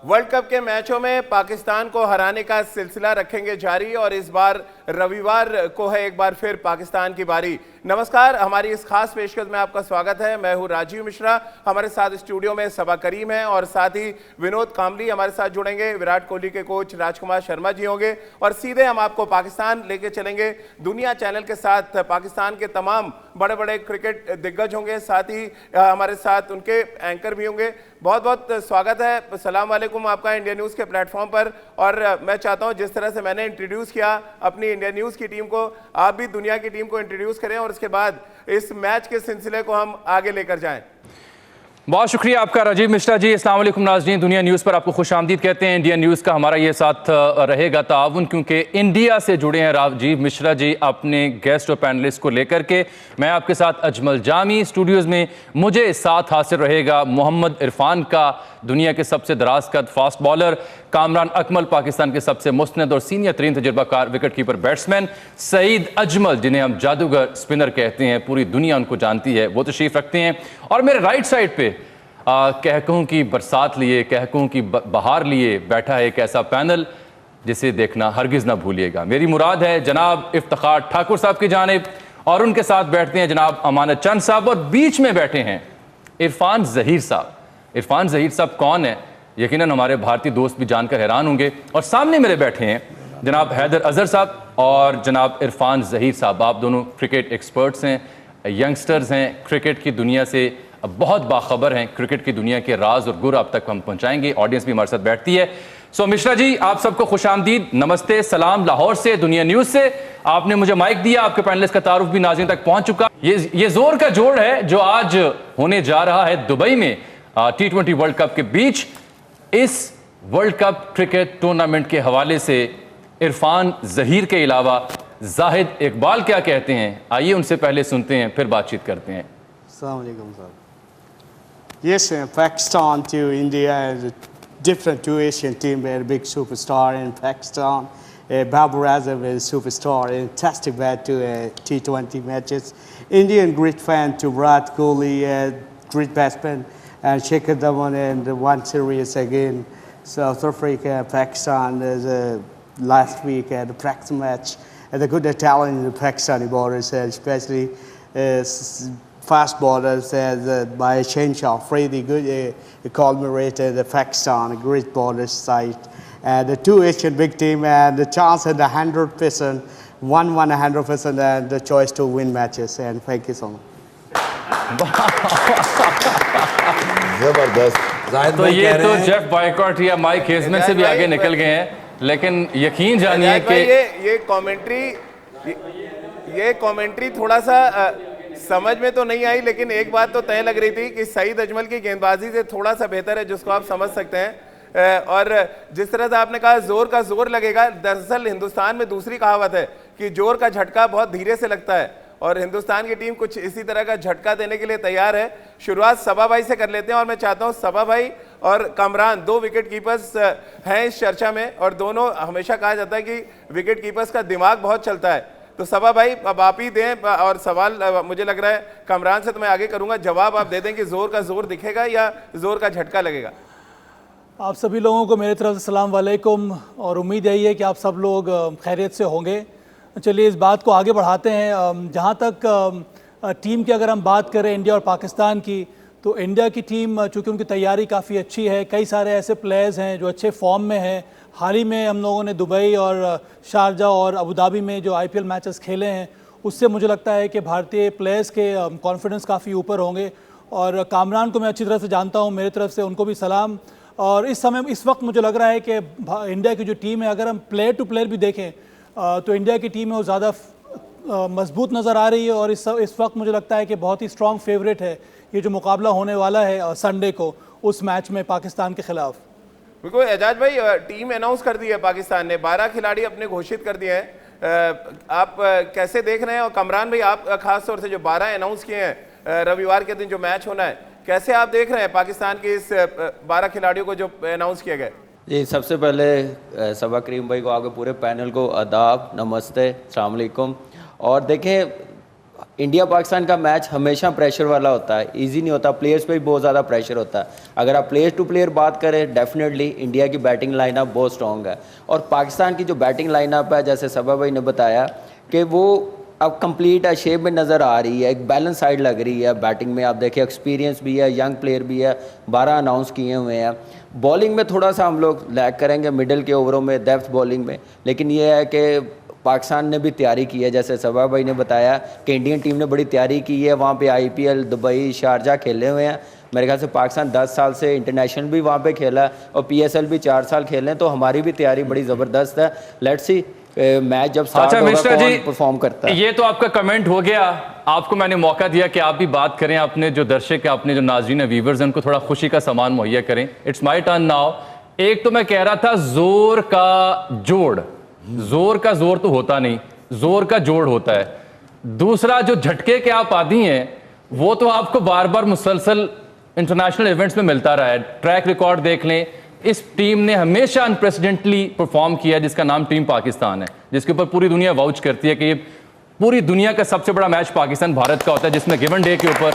World cup के मैचों में पाकिस्तान को हराने का सिलसिला रखेंगे जारी और इस बार रविवार को है एक बार फिर पाकिस्तान की बारी। नमस्कार, हमारी इस खास पेशकश में आपका स्वागत है। मैं हूं राजीव मिश्रा। हमारे साथ स्टूडियो में सबा करीम है और साथ ही विनोद कामली हमारे साथ जुड़ेंगे। विराट कोहली के कोच राजकुमार शर्मा जी होंगे और सीधे हम आपको पाकिस्तान लेके चलेंगे दुनिया चैनल के साथ। पाकिस्तान के तमाम बड़े बड़े क्रिकेट दिग्गज होंगे, साथ ही हमारे साथ उनके एंकर भी होंगे। बहुत बहुत स्वागत है, सलाम वालेकुम आपका इंडिया न्यूज़ के प्लेटफॉर्म पर। और मैं चाहता हूं जिस तरह से मैंने इंट्रोड्यूस किया अपनी इंडिया न्यूज़ की टीम को, आप भी दुनिया की टीम को इंट्रोड्यूस करें और उसके बाद इस मैच के सिलसिले को हम आगे लेकर जाएं। बहुत शुक्रिया आपका राजीव मिश्रा जी। अस्सलाम वालेकुम नाज़रीन, दुनिया न्यूज़ पर आपको खुशामदीद कहते हैं। इंडिया न्यूज़ का हमारा ये साथ रहेगा ताउन, क्योंकि इंडिया से जुड़े हैं राजीव मिश्रा जी अपने गेस्ट और पैनलिस्ट को लेकर के। मैं आपके साथ अजमल जामी स्टूडियोज़ में, मुझे साथ हासिल रहेगा मोहम्मद इरफान का, दुनिया के सबसे दराज कद फास्ट बॉलर, कामरान अकमल पाकिस्तान के सबसे मुस्तनद और सीनियर तरीन तजुर्बाकार wicket keeper batsman, Saeed Ajmal जिन्हें हम जादूगर स्पिनर कहते हैं, पूरी दुनिया उनको जानती है, वो तशरीफ़ रखते हैं। और मेरे राइट साइड पे कह कहूँ कि बरसात लिए, कह कहूँ कि बहार लिए बैठा है एक ऐसा पैनल जिसे देखना हरगिज़ ना भूलिएगा। मेरी मुराद है जनाब इफ्तिखार ठाकुर साहब की जानिब, और उनके साथ बैठते हैं जनाब अमानत चंद साहब, और बीच में बैठे हैं इरफान ज़हीर साहब। इरफान ज़हीर साहब कौन है, यकीनन हमारे भारतीय दोस्त भी जानकर हैरान होंगे। और सामने मेरे बैठे हैं जनाब हैदर अजहर साहब और जनाब इरफान ज़हीर साहब। आप दोनों क्रिकेट एक्सपर्ट्स हैं, यंगस्टर्स हैं, क्रिकेट की दुनिया से बहुत बाखबर हैं, क्रिकेट की दुनिया के राज और गुर आप तक हम पहुंचाएंगे। ऑडियंस भी हमारे साथ बैठती है। सो मिश्रा जी, आप सबको खुशामदीद, नमस्ते, सलाम लाहौर से, दुनिया न्यूज़ से। आपने मुझे माइक दिया, आपके पैनलिस्ट का तारुफ भी नाज़रीन तक पहुंच चुका। ये जोर का जोड़ है जो आज होने जा रहा है दुबई में T20 वर्ल्ड कप के बीच। इस वर्ल्ड कप क्रिकेट टूर्नामेंट के हवाले से इरफान ज़हीर के अलावा जाहिद इकबाल क्या कहते हैं, आइए उनसे पहले सुनते हैं, फिर बातचीत करते हैं। Assalamu alaikum, sir. Yes, Pakistan to India is a different two Asian team. Very big superstar in Pakistan. Babar Azam is a superstar in fantastic bat to T20 matches. Indian great fan to Virat Kohli, great batsman, and Shikhar Dhawan and one series again. South Africa, Pakistan is last week at the practice match. And the good talent in the Pakistani bowlers, especially fast bowlers by Shenshaw, Freddy good, culminated the Pakistan, a great bowler side. And the two Asian big team and the chance at the 100%, 100% and the choice to win matches. And thank you so much. जबरदस्त। तो ये तो Jeff boycott या mic हेजमैन से भी आगे निकल गए हैं, लेकिन यकीन जानिए कि ये कमेंट्री थोड़ा सा समझ में तो नहीं आई, लेकिन एक बात तो तय लग रही थी कि सईद अजमल की गेंदबाजी से थोड़ा सा बेहतर है, जिसको आप समझ सकते हैं। और जिस तरह से आपने कहा जोर का जोर लगेगा, दरअसल हिंदुस्तान में दूसरी कहावत है कि जोर का झटका बहुत धीरे से लगता है, और हिंदुस्तान की टीम कुछ इसी तरह का झटका देने के लिए तैयार है। शुरुआत सबा भाई से कर लेते हैं और मैं चाहता हूं सबा भाई और कामरान दो विकेट कीपर्स हैं इस चर्चा में, और दोनों हमेशा कहा जाता है कि विकेट कीपर्स का दिमाग बहुत चलता है। तो सबा भाई अब आप ही दें, और सवाल मुझे लग रहा है कामरान से तो मैं आगे करूंगा, जवाब आप दे दें कि जोर का जोर दिखेगा या जोर का झटका लगेगा। आप सभी लोगों को मेरी तरफ से सलाम वालेकुम, और उम्मीद यही है कि आप सब लोग खैरियत से होंगे। चलिए इस बात को आगे बढ़ाते हैं। जहाँ तक टीम की अगर हम बात करें इंडिया और पाकिस्तान की, तो इंडिया की टीम चूँकि उनकी तैयारी काफ़ी अच्छी है, कई सारे ऐसे प्लेयर्स हैं जो अच्छे फॉर्म में हैं। हाल ही में हम लोगों ने दुबई और शारजा और अबू धाबी में जो IPL मैचेस खेले हैं, उससे मुझे लगता है कि भारतीय प्लेयर्स के कॉन्फिडेंस काफ़ी ऊपर होंगे। और कामरान को मैं अच्छी तरह से जानता हूँ, मेरी तरफ से उनको भी सलाम। और इस वक्त मुझे लग रहा है कि इंडिया की जो टीम है, अगर हम प्लेयर टू प्लेयर भी देखें तो इंडिया की टीम है वो ज़्यादा मजबूत नज़र आ रही है। और इस वक्त मुझे लगता है कि बहुत ही स्ट्रॉन्ग फेवरेट है ये जो मुकाबला होने वाला है संडे को उस मैच में पाकिस्तान के खिलाफ। बिल्कुल एजाज भाई, टीम अनाउंस कर दी है पाकिस्तान ने, 12 खिलाड़ी अपने घोषित कर दिए हैं। आप कैसे देख रहे हैं? और कमरान भाई, आप खास तौर से जो 12 अनाउंस किए हैं रविवार के दिन जो मैच होना है, कैसे आप देख रहे हैं पाकिस्तान के इस 12 खिलाड़ियों को जो अनाउंस किए गए? जी, सबसे पहले सबा करीम भाई को, आगे पूरे पैनल को आदाब, नमस्ते, अस्सलाम वालेकुम। और देखें, इंडिया पाकिस्तान का मैच हमेशा प्रेशर वाला होता है, इजी नहीं होता, प्लेयर्स पे भी बहुत ज़्यादा प्रेशर होता है। अगर आप प्लेयर टू प्लेयर बात करें, डेफिनेटली इंडिया की बैटिंग लाइनअप बहुत स्ट्रॉन्ग है, और पाकिस्तान की जो बैटिंग लाइनअप है, जैसे सबा भाई ने बताया कि वो अब कंप्लीट है, शेप में नज़र आ रही है, एक बैलेंस साइड लग रही है बैटिंग में। आप देखिए एक्सपीरियंस भी है, यंग प्लेयर भी है, 12 अनाउंस किए हुए हैं। बॉलिंग में थोड़ा सा हम लोग लैग करेंगे मिडिल के ओवरों में, डेप्थ बॉलिंग में, लेकिन ये है कि पाकिस्तान ने भी तैयारी की है, जैसे सबा भाई ने बताया कि इंडियन टीम ने बड़ी तैयारी की है। वहाँ पे आईपीएल, दुबई, शारजा खेले हुए हैं। मेरे ख्याल से पाकिस्तान 10 साल से इंटरनेशनल भी वहाँ पे खेला है, और पीएसएल भी 4 साल खेले हैं, तो हमारी भी तैयारी बड़ी ज़बरदस्त है। लेट्स सी मैच जब स्टार्ट होगा कौन परफॉर्म करता है। ये तो आपका कमेंट हो गया, आपको मैंने मौका दिया कि आप भी बात करें, अपने जो दर्शक, अपने जो नाज़रीन है, व्यूवर्स, उनको थोड़ा खुशी का सामान मुहैया करें। It's my turn now. एक तो मैं कह रहा था जोर का जोड़, जोर का जोर तो होता नहीं, जोर का जोड़ होता है। दूसरा, जो झटके के आप आदी हैं, वो तो आपको बार बार मुसलसल इंटरनेशनल इवेंट्स में मिलता रहा है। ट्रैक रिकॉर्ड देख लें, इस टीम ने हमेशा अनप्रेसिडेंटली परफॉर्म किया, जिसका नाम टीम पाकिस्तान है, जिसके ऊपर पूरी दुनिया वाउच करती है कि ये पूरी दुनिया का सबसे बड़ा मैच पाकिस्तान भारत का होता है, जिसमें गिवन डे के ऊपर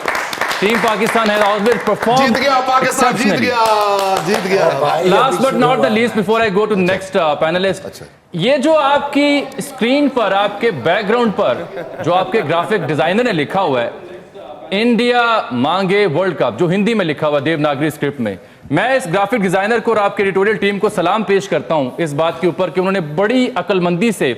टीम पाकिस्तान है ऑलवेज परफॉर्म। जीत गया पाकिस्तान, जीत गया। Last but not the least, before I go to next panelist, ये जो आपकी स्क्रीन पर, आपके बैकग्राउंड पर जो आपके ग्राफिक डिजाइनर ने लिखा हुआ है, इंडिया मांगे वर्ल्ड कप, जो हिंदी में लिखा हुआ देवनागरी स्क्रिप्ट में, मैं इस ग्राफिक डिजाइनर को और आपके एडिटोरियल टीम को सलाम पेश करता हूं इस बात के ऊपर कि उन्होंने बड़ी अक्लमंदी से,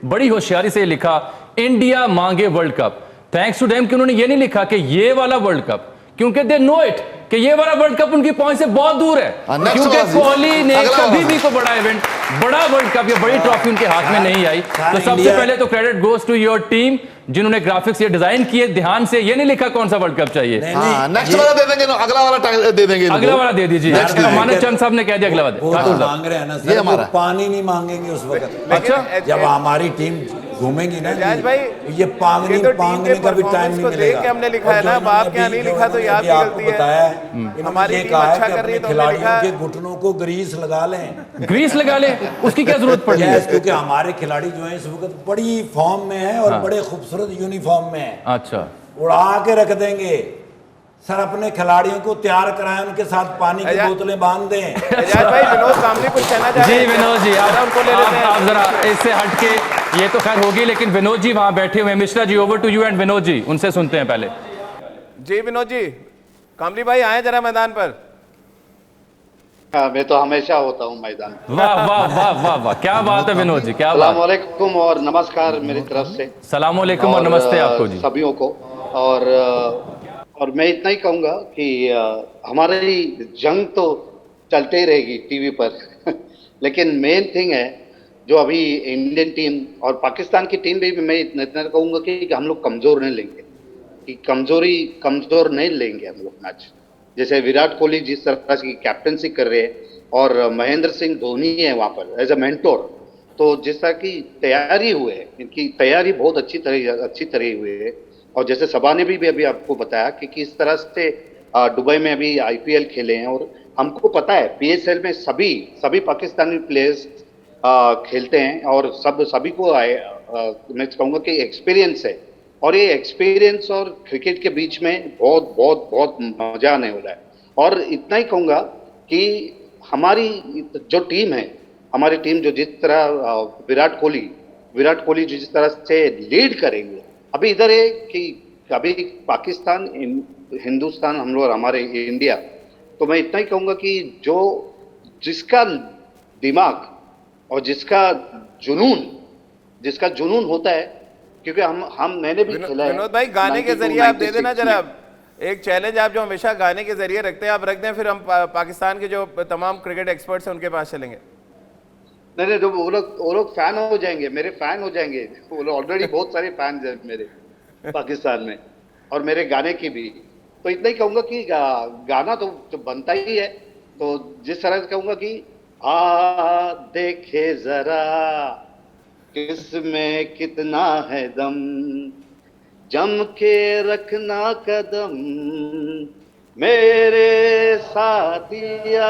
बड़ी होशियारी से लिखा इंडिया मांगे world cup. Thanks to them कि उन्होंने ये नहीं लिखा कि ये वाला वर्ल्ड कप, क्योंकि दे नो इट कि ये वाला वर्ल्ड कप उनकी पहुंच से बहुत दूर है, क्योंकि कोहली ने कभी भी कोई बड़ा इवेंट, बड़ा वर्ल्ड कप या बड़ी ट्रॉफी उनके हाथ में नहीं आई। तो सबसे पहले तो credit goes to your team, जिन्होंने ग्राफिक्स ये डिजाइन किए ध्यान से। ये नहीं लिखा कौन सा वर्ल्ड कप चाहिए, नेक्स्ट वाला दे देंगे, अगला वाला दे देंगे, अगला वाला दे दीजिए। मानव चंद साहब ने कह दिया अगला वाला मांग रहे हैं ना सर, वो पानी नहीं मांगेंगे उस वक्त। अच्छा, जब हमारी टीम घूमेंगी ना भाई, ये पांगने का भी टाइम नहीं मिलेगा। हमने लिखा है ना, आपके यहाँ नहीं लिखा तो ये आपकी गलती है। हमारी टीम अच्छा कर रही है तो खिलाड़ियों के घुटनों को ग्रीस लगा लें। ग्रीस लगा ले, उसकी क्या जरूरत पड़ी है? क्योंकि हमारे खिलाड़ी जो है इस वक्त बड़ी फॉर्म में है और बड़े खूबसूरत यूनिफॉर्म में है। अच्छा, उड़ा के रख देंगे सर, अपने खिलाड़ियों को तैयार कराएं, उनके साथ पानी की बोतलें बांध दें। भाई, विनोद कामली कुछ कहना चाह रहे हैं? जी विनोद जी, आप जरा इससे हटके, ये तो खैर होगी, लेकिन विनोद जी वहां बैठे हुए हैं। Mishra ji, over to you and Vinod ji, उनसे सुनते हैं पहले। जी विनोद जी, कामली भाई आए जरा मैदान पर। मैं तो हमेशा होता हूँ मैदान। वाह वाह वाह वाह वाह, क्या बात है विनोद जी, क्या बात। अस्सलाम वालेकुम और नमस्कार मेरी तरफ से। सलाम वालेकुम और नमस्ते आपको जी, सभी को। और मैं इतना ही कहूँगा कि हमारी जंग तो चलते ही रहेगी टीवी पर लेकिन मेन थिंग है जो अभी इंडियन टीम और पाकिस्तान की टीम भी मैं इतना कहूँगा कि हम लोग कमज़ोर नहीं लेंगे, कि कमज़ोर नहीं लेंगे हम लोग मैच। जैसे विराट कोहली जिस तरह की कैप्टनसी कर रहे हैं और महेंद्र सिंह धोनी है वहाँ पर एज अ मेंटोर, तो जिस तरह की तैयारी हुई है, इनकी तैयारी बहुत अच्छी तरह हुई है। और जैसे सबा ने भी अभी आपको बताया कि किस तरह से दुबई में अभी आईपीएल खेले हैं, और हमको पता है पीएसएल में सभी पाकिस्तानी प्लेयर्स खेलते हैं और सभी को मैं कहूँगा कि एक्सपीरियंस है, और ये एक्सपीरियंस और क्रिकेट के बीच में बहुत बहुत बहुत मजा आने वाला है। और इतना ही कहूँगा कि हमारी जो टीम है, हमारी टीम जो जिस तरह विराट कोहली जिस तरह से लीड करेंगे, अभी इधर है कि अभी पाकिस्तान, हिंदुस्तान, हम लोग हमारे इंडिया, तो मैं इतना ही कहूँगा कि जिसका दिमाग और जिसका जुनून होता है, क्योंकि मैंने भी खेला है। विनोद भाई, गाने के जरिए आप दे देना जरा एक चैलेंज, आप जो हमेशा गाने के जरिए रखते हैं, आप रख दें, फिर हम पाकिस्तान के जो तमाम क्रिकेट एक्सपर्ट्स हैं उनके पास चलेंगे। नहीं, जो वो लोग फैन हो जाएंगे, मेरे फैन हो जाएंगे। वो लोग ऑलरेडी बहुत सारे फैंस हैं मेरे पाकिस्तान में, और मेरे गाने की भी। तो इतना ही कहूँगा कि गाना तो बनता ही है, तो जिस तरह से कहूँगा कि देखे जरा किसमें कितना है दम, जम के रखना कदम, मेरे साथिया।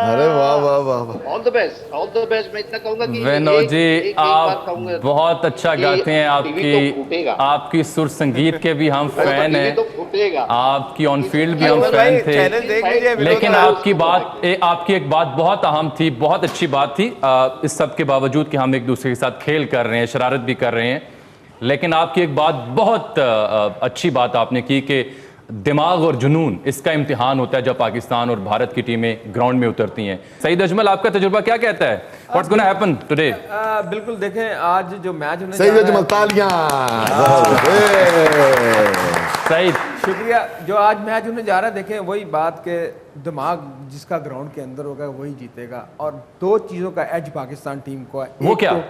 अरे वाह वाह वाह वाह। All the best, all the best. मैं इतना कहूंगा कि विनोद जी एक बात आप कहूंगा बहुत अच्छा कि गाते हैं, टीवी तो फूटेगा। आपकी सुर संगीत के भी हम फैन टीवी हैं, तो फूटेगा। आपकी ऑन फील्ड भी हम अजमल फैन भाई थे, चैनल देख लीजिए विनोद लेकिन भाई। आपकी एक बात बहुत अहम थी, बहुत अच्छी बात थी, इस सब के बावजूद कि हम एक दूसरे के साथ खेल कर रहे हैं, शरारत भी कर रहे हैं, लेकिन आपकी एक बात बहुत अच्छी बात आपने की कि दिमाग और जुनून इसका इम्तिहान होता है जब पाकिस्तान और भारत की टीमें ग्राउंड में उतरती हैं। सईद अजमल, आपका तजुर्बा क्या कहता है? What's gonna happen today? बिल्कुल देखें, आज जो मैच होने सही जा रहा अजमल, है, तालियां। सईद, शुक्रिया। जो आज मैच होने जा रहा है, देखें वही बात के दिमाग जिसका ग्राउंड के अंदर होगा वही जीतेगा। और दो चीज़ों का एज पाकिस्तान टीम को है। वो क्या?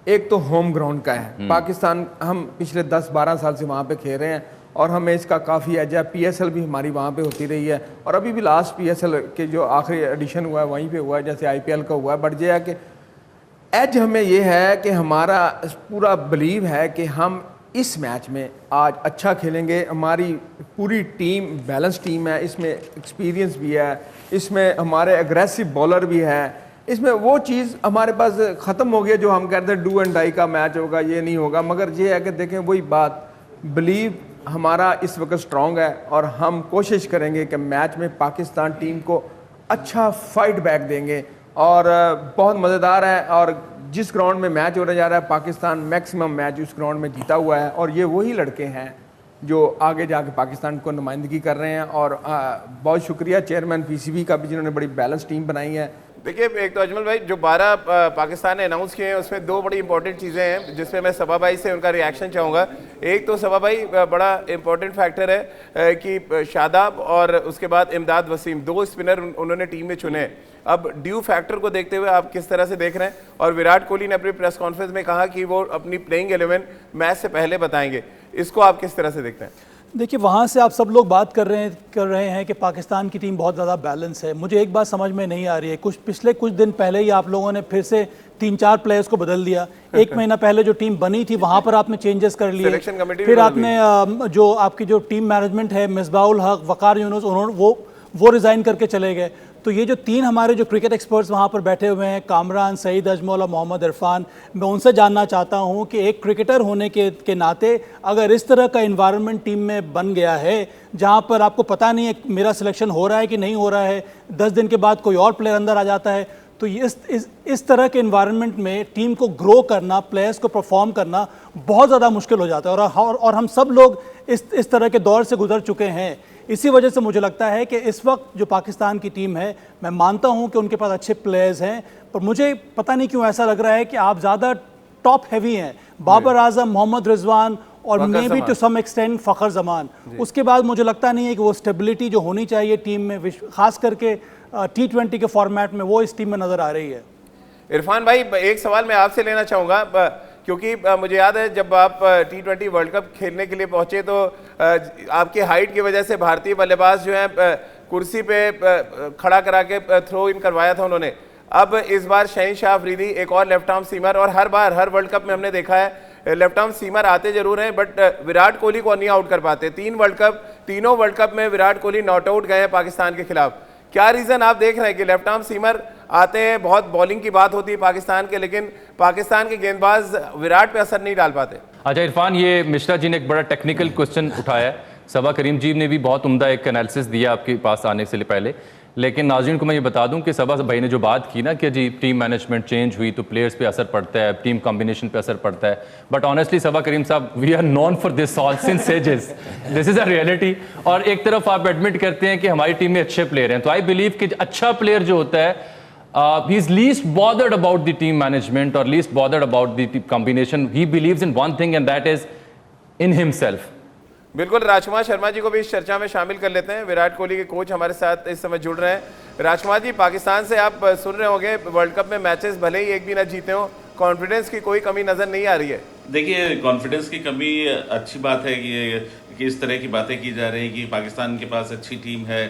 एक तो होम ग्राउंड का है। पाकिस्तान, हम पिछले 10-12 साल से वहाँ पे खेल रहे हैं और हमें इसका काफ़ी एज है। PSL भी हमारी वहाँ पे होती रही है और अभी भी लास्ट PSL के जो आखिरी एडिशन हुआ है वहीं पे हुआ है, जैसे IPL का हुआ है। बट ये है कि एज हमें ये है कि हमारा पूरा बिलीव है कि हम इस मैच में आज अच्छा खेलेंगे। हमारी पूरी टीम बैलेंस टीम है, इसमें एक्सपीरियंस भी है, इसमें हमारे एग्रेसिव बॉलर भी है, इसमें वो चीज़ हमारे पास ख़त्म हो गई जो हम कहते हैं डू एंड डाई का मैच होगा, ये नहीं होगा। मगर ये है कि देखें वही बात, बिलीव हमारा इस वक्त स्ट्रॉन्ग है और हम कोशिश करेंगे कि मैच में पाकिस्तान टीम को अच्छा फाइट बैक देंगे। और बहुत मज़ेदार है। और जिस ग्राउंड में मैच होने जा रहा है, पाकिस्तान मैक्सिमम मैच उस ग्राउंड में जीता हुआ है और ये वही लड़के हैं जो आगे जाके पाकिस्तान को नुमाइंदगी कर रहे हैं। और बहुत शुक्रिया चेयरमैन PCB का भी, जिन्होंने बड़ी बैलेंस टीम बनाई है। देखिए, एक तो अजमल भाई जो 12 पाकिस्तान ने अनाउंस किए हैं उसमें दो बड़ी इंपॉर्टेंट चीज़ें हैं जिसमें मैं सबा भाई से उनका रिएक्शन चाहूँगा। एक तो सबा भाई बड़ा इंपॉर्टेंट फैक्टर है कि शादाब और उसके बाद इमदाद वसीम, दो स्पिनर उन्होंने टीम में चुने। अब ड्यू फैक्टर को देखते हुए आप किस तरह से देख रहे हैं? और विराट कोहली ने अपनी प्रेस कॉन्फ्रेंस में कहा कि वो अपनी प्लेइंग 11 मैच से पहले बताएंगे, इसको आप किस तरह से देखते हैं? देखिए, वहाँ से आप सब लोग बात कर रहे हैं कि पाकिस्तान की टीम बहुत ज़्यादा बैलेंस है। मुझे एक बात समझ में नहीं आ रही है, पिछले कुछ दिन पहले ही आप लोगों ने फिर से 3-4 प्लेयर्स को बदल दिया। एक महीना पहले जो टीम बनी थी वहाँ पर आपने चेंजेस कर लिए, फिर आपने जो आपकी जो टीम मैनेजमेंट है, मिसबाउल हक, वकार यूनुस, उन्होंने वो रिज़ाइन करके चले गए। तो ये जो 3 हमारे जो क्रिकेट एक्सपर्ट्स वहाँ पर बैठे हुए हैं, कामरान, सईद अजमल और मोहम्मद इरफान, मैं उनसे जानना चाहता हूँ कि एक क्रिकेटर होने के नाते अगर इस तरह का इन्वायरमेंट टीम में बन गया है जहाँ पर आपको पता नहीं है मेरा सिलेक्शन हो रहा है कि नहीं हो रहा है, 10 दिन के बाद कोई और प्लेयर अंदर आ जाता है, तो इस तरह के इन्वायरमेंट में टीम को ग्रो करना, प्लेयर्स को परफॉर्म करना बहुत ज़्यादा मुश्किल हो जाता है। और हम सब लोग इस तरह के दौर से गुजर चुके हैं। इसी वजह से मुझे लगता है कि इस वक्त जो पाकिस्तान की टीम है, मैं मानता हूं कि उनके पास अच्छे प्लेयर्स हैं, पर मुझे पता नहीं क्यों ऐसा लग रहा है कि आप ज़्यादा टॉप हैवी हैं। बाबर आजम, मोहम्मद रिजवान और may be to some extent Fakhar Zaman. उसके बाद मुझे लगता नहीं है कि वो स्टेबिलिटी जो होनी चाहिए टीम में, खास करके T20 के फॉर्मेट में, वो इस टीम में नज़र आ रही है। इरफान भाई, एक सवाल मैं आपसे लेना चाहूँगा, क्योंकि मुझे याद है जब आप T20 वर्ल्ड कप खेलने के लिए पहुंचे तो आपकी हाइट की वजह से भारतीय बल्लेबाज जो है कुर्सी पे खड़ा करा के थ्रो इन करवाया था उन्होंने। अब इस बार शहनशाह अफरीदी, एक और लेफ्ट आर्म सीमर, और हर वर्ल्ड कप में हमने देखा है लेफ्ट आर्म सीमर आते जरूर हैं बट विराट कोहली को नहीं आउट कर पाते। तीनों वर्ल्ड कप में विराट कोहली नॉट आउट गए हैं पाकिस्तान के खिलाफ। क्या रीज़न आप देख रहे हैं कि लेफ्ट आर्म सीमर आते हैं, बहुत बॉलिंग की बात होती है पाकिस्तान के, लेकिन पाकिस्तान के गेंदबाज विराट पे असर नहीं डाल पाते? अच्छा इरफान, ये मिश्रा जी ने एक बड़ा टेक्निकल क्वेश्चन उठाया है, सबा करीम जी ने भी बहुत उम्दा एक एनालिसिस दिया आपके पास आने से पहले, लेकिन नाज़रीन को मैं ये बता दूं कि सबा भाई ने जो बात की ना कि जी टीम मैनेजमेंट चेंज हुई तो प्लेयर्स पे असर पड़ता है, टीम कॉम्बिनेशन पे असर पड़ता है, बट ऑनेस्टली सबा करीम साहब, we are known for this all since ages, this is a reality. और एक तरफ आप एडमिट करते हैं कि हमारी टीम में अच्छे प्लेयर हैं, तो आई बिलीव कि अच्छा प्लेयर जो होता है he is least bothered about the team management or least bothered about the combination. He believes in one thing and that is in himself. बिल्कुल, राजकुमार शर्मा जी को भी इस चर्चा में शामिल कर लेते हैं। विराट कोहली के कोच हमारे साथ इस समय जुड़ रहे हैं। राजकुमार जी, पाकिस्तान से आप सुन रहे होंगे वर्ल्ड कप में मैचेस भले ही एक भी ना जीते हो, कॉन्फिडेंस की कोई कमी नजर नहीं आ रही है। देखिए, कॉन्फिडेंस की कमी अच्छी बात है कि इस तरह की बातें की जा रही है कि पाकिस्तान के पास अच्छी टीम है,